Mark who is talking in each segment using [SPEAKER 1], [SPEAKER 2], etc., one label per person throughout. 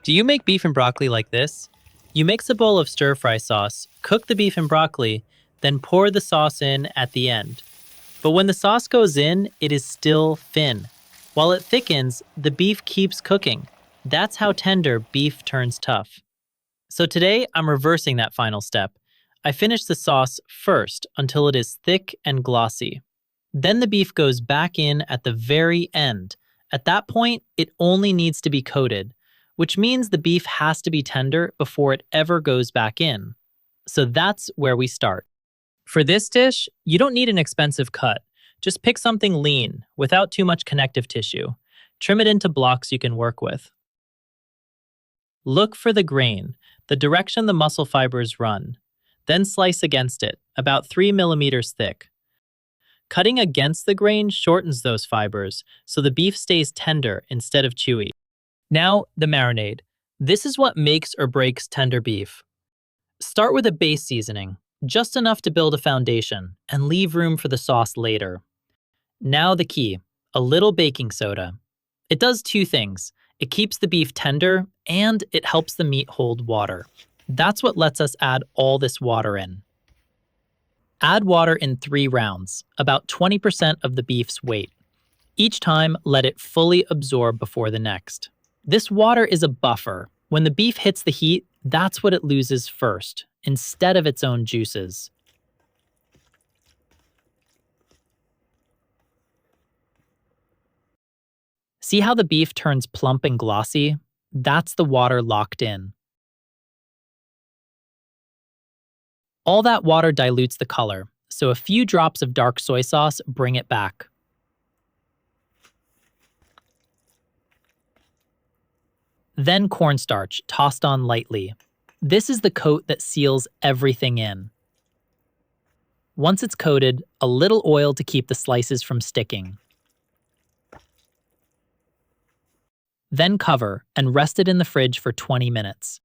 [SPEAKER 1] Do you make beef and broccoli like this? You mix a bowl of stir-fry sauce, cook the beef and broccoli, then pour the sauce in at the end. But when the sauce goes in, it is still thin. While it thickens, the beef keeps cooking. That's how tender beef turns tough. So today, I'm reversing that final step. I finish the sauce first until it is thick and glossy. Then the beef goes back in at the very end. At that point, it only needs to be coated, which means the beef has to be tender before it ever goes back in. So that's where we start. For this dish, you don't need an expensive cut. Just pick something lean, without too much connective tissue. Trim it into blocks you can work with. Look for the grain, the direction the muscle fibers run. Then slice against it, about 3 millimeters thick. Cutting against the grain shortens those fibers, so the beef stays tender instead of chewy. Now, the marinade. This is what makes or breaks tender beef. Start with a base seasoning, just enough to build a foundation, and leave room for the sauce later. Now the key, a little baking soda. It does two things. It keeps the beef tender, and it helps the meat hold water. That's what lets us add all this water in. Add water in 3 rounds, about 20% of the beef's weight. Each time, let it fully absorb before the next. This water is a buffer. When the beef hits the heat, that's what it loses first, instead of its own juices. See how the beef turns plump and glossy? That's the water locked in. All that water dilutes the color, so a few drops of dark soy sauce bring it back. Then cornstarch, tossed on lightly. This is the coat that seals everything in. Once it's coated, a little oil to keep the slices from sticking. Then cover and rest it in the fridge for 20 minutes.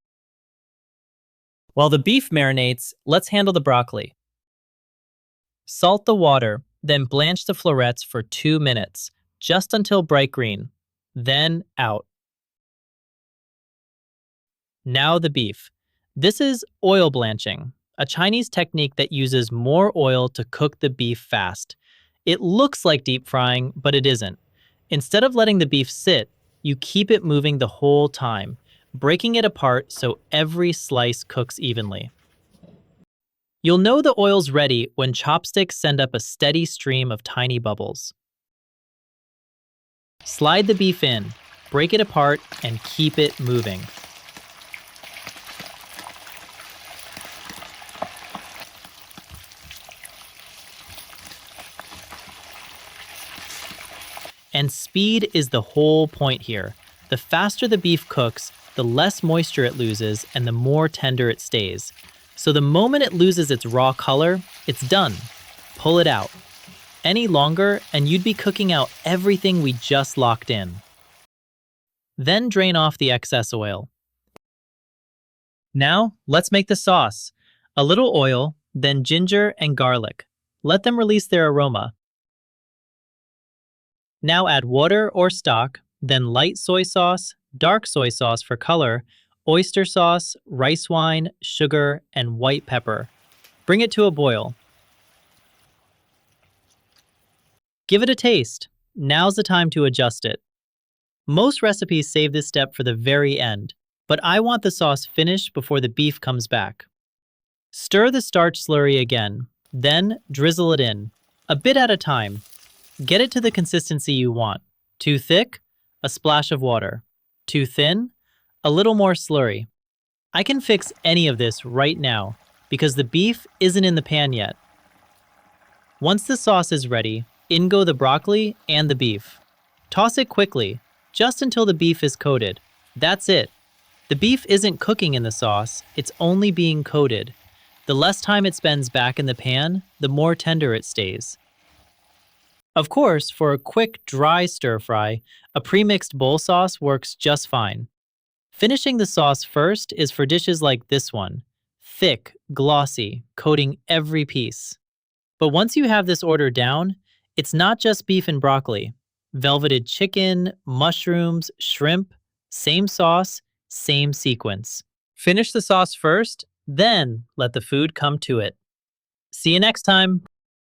[SPEAKER 1] While the beef marinates, let's handle the broccoli. Salt the water, then blanch the florets for 2 minutes, just until bright green. Then out. Now the beef. This is oil-blanching, a Chinese technique that uses more oil to cook the beef fast. It looks like deep frying, but it isn't. Instead of letting the beef sit, you keep it moving the whole time, breaking it apart so every slice cooks evenly. You'll know the oil's ready when chopsticks send up a steady stream of tiny bubbles. Slide the beef in, break it apart, and keep it moving. And speed is the whole point here. The faster the beef cooks, the less moisture it loses and the more tender it stays. So the moment it loses its raw color, it's done. Pull it out. Any longer and you'd be cooking out everything we just locked in. Then drain off the excess oil. Now, let's make the sauce. A little oil, then ginger and garlic. Let them release their aroma. Now add water or stock, then light soy sauce, dark soy sauce for color, oyster sauce, rice wine, sugar, and white pepper. Bring it to a boil. Give it a taste. Now's the time to adjust it. Most recipes save this step for the very end, but I want the sauce finished before the beef comes back. Stir the starch slurry again, then drizzle it in, a bit at a time. Get it to the consistency you want. Too thick? A splash of water. Too thin? A little more slurry. I can fix any of this right now because the beef isn't in the pan yet. Once the sauce is ready, in go the broccoli and the beef. Toss it quickly, just until the beef is coated. That's it. The beef isn't cooking in the sauce, it's only being coated. The less time it spends back in the pan, the more tender it stays. Of course, for a quick, dry stir-fry, a pre-mixed bowl sauce works just fine. Finishing the sauce first is for dishes like this one, thick, glossy, coating every piece. But once you have this order down, it's not just beef and broccoli. Velveted chicken, mushrooms, shrimp, same sauce, Same sequence. Finish the sauce first, then let the food come to it. See you next time!